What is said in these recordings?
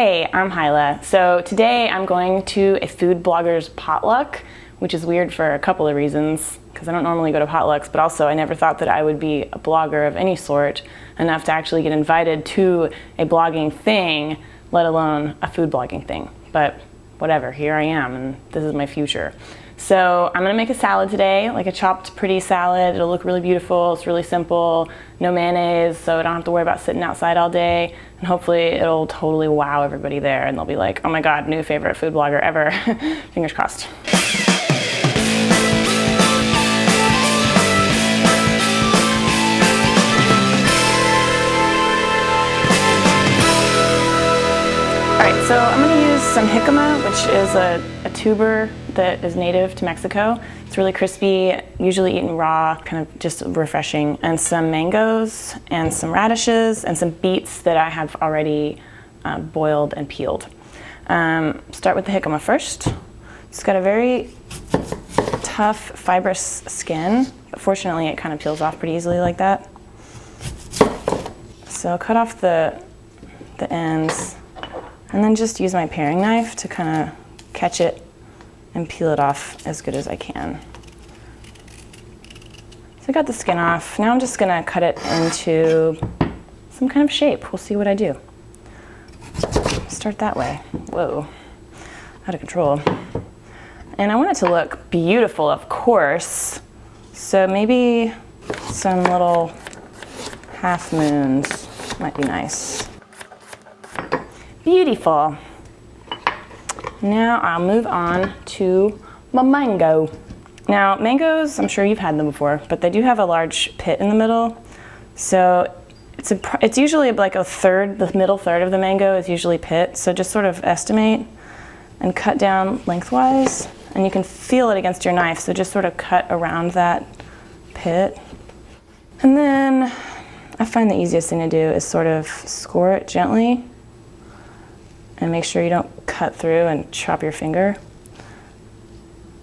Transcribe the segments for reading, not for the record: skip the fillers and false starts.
Hey, I'm Hilah. So today I'm going to a food blogger's potluck, which is weird for a couple of reasons, because I don't normally go to potlucks, but also I never thought that I would be a blogger of any sort enough to actually get invited to a blogging thing, let alone a food blogging thing. But whatever, here I am, and this is my future. So I'm gonna make a salad today, like a chopped pretty salad. It'll look really beautiful, it's really simple, no mayonnaise, so I don't have to worry about sitting outside all day. And hopefully it'll totally wow everybody there and they'll be like, oh my God, new favorite food blogger ever. Fingers crossed. Alright, so I'm going to use some jicama, which is a tuber that is native to Mexico. It's really crispy, usually eaten raw, kind of just refreshing. And some mangoes, and some radishes, and some beets that I have already boiled and peeled. Start with the jicama first. It's got a very tough, fibrous skin, but fortunately it kind of peels off pretty easily like that. So I'll cut off the ends, and then just use my paring knife to kind of catch it and peel it off as good as I can. So I got the skin off. Now I'm just gonna cut it into some kind of shape. We'll see what I do. Start that way. Whoa, out of control. And I want it to look beautiful, of course. So maybe some little half moons might be nice. Beautiful. Now I'll move on to my mango. Now mangoes, I'm sure you've had them before, but they do have a large pit in the middle. So it's usually like a third, the middle third of the mango is usually pit. So just sort of estimate and cut down lengthwise, and you can feel it against your knife. So just sort of cut around that pit. And then I find the easiest thing to do is sort of score it gently and make sure you don't cut through and chop your finger.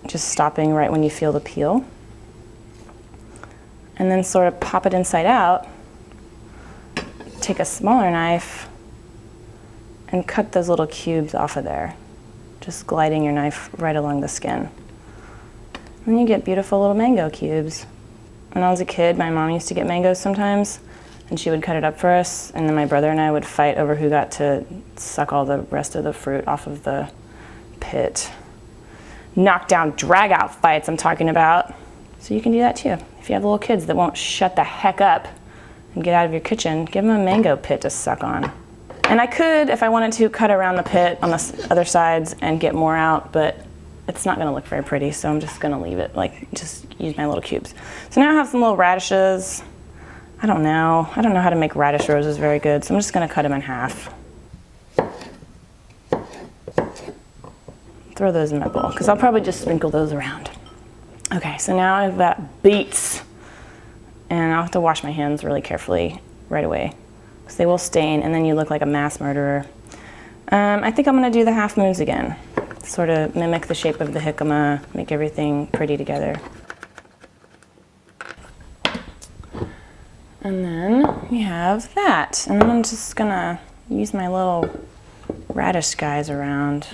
Just stopping right when you feel the peel. And then sort of pop it inside out. Take a smaller knife and cut those little cubes off of there. Just gliding your knife right along the skin. And you get beautiful little mango cubes. When I was a kid, my mom used to get mangoes sometimes, and she would cut it up for us, and then my brother and I would fight over who got to suck all the rest of the fruit off of the pit. Knockdown, drag-out fights I'm talking about. So you can do that too. If you have little kids that won't shut the heck up and get out of your kitchen, give them a mango pit to suck on. And I could, if I wanted to, cut around the pit on the other sides and get more out, but it's not gonna look very pretty, so I'm just gonna leave it, like just use my little cubes. So now I have some little radishes. I don't know how to make radish roses very good, so I'm just gonna cut them in half. Throw those in my bowl, because I'll probably just sprinkle those around. Okay, so now I've got beets, and I'll have to wash my hands really carefully right away, because they will stain, and then you look like a mass murderer. I think I'm gonna do the half moons again, sort of mimic the shape of the jicama, make everything pretty together. And then we have that. And then I'm just gonna use my little radish guys around.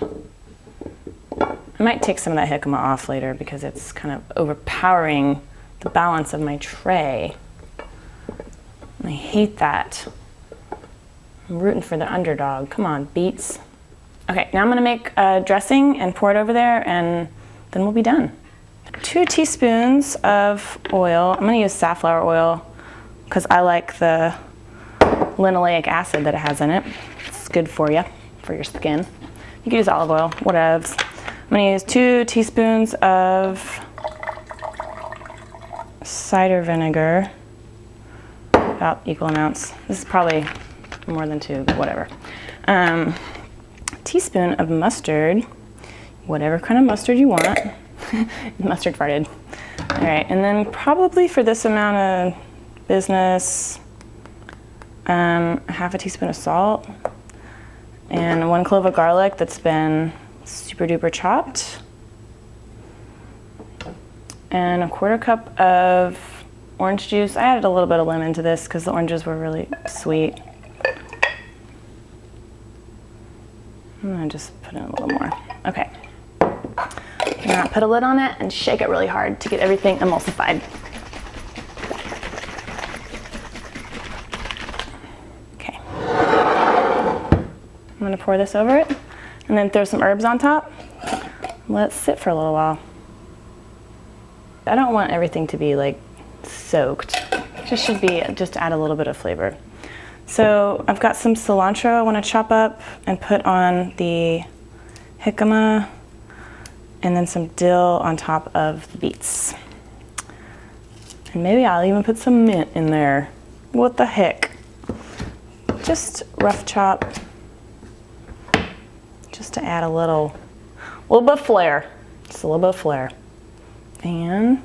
I might take some of that jicama off later because it's kind of overpowering the balance of my tray. And I hate that. I'm rooting for the underdog. Come on, beets. Okay, now I'm gonna make a dressing and pour it over there, and then we'll be done. 2 teaspoons of oil. I'm gonna use safflower oil, because I like the linoleic acid that it has in it. It's good for you, for your skin. You can use olive oil, whatevs. I'm gonna use 2 teaspoons of cider vinegar, about equal amounts. This is probably more than 2, but whatever. Teaspoon of mustard, whatever kind of mustard you want. Mustard farted. All right, and then probably for this amount of business, half a teaspoon of salt, and 1 clove of garlic that's been super duper chopped, and 1/4 cup of orange juice. I added a little bit of lemon to this because the oranges were really sweet. I'm gonna just put in a little more. Okay. Now put a lid on it and shake it really hard to get everything emulsified. Okay. I'm gonna pour this over it and then throw some herbs on top. Let it sit for a little while. I don't want everything to be like soaked. It just should be just to add a little bit of flavor. So I've got some cilantro I want to chop up and put on the jicama, and then some dill on top of the beets. And maybe I'll even put some mint in there. What the heck? Just rough chop, just to add a little bit of flair. Just a little bit of flair. And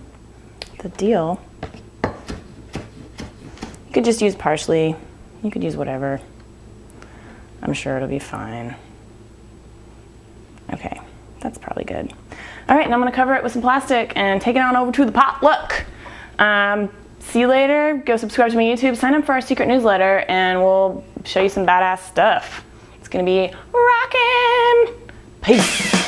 the dill, you could just use parsley. You could use whatever. I'm sure it'll be fine. Okay, that's probably good. All right, now I'm gonna cover it with some plastic and take it on over to the potluck. See you later. Go subscribe to my YouTube, sign up for our secret newsletter, and we'll show you some badass stuff. It's gonna be rockin'. Peace.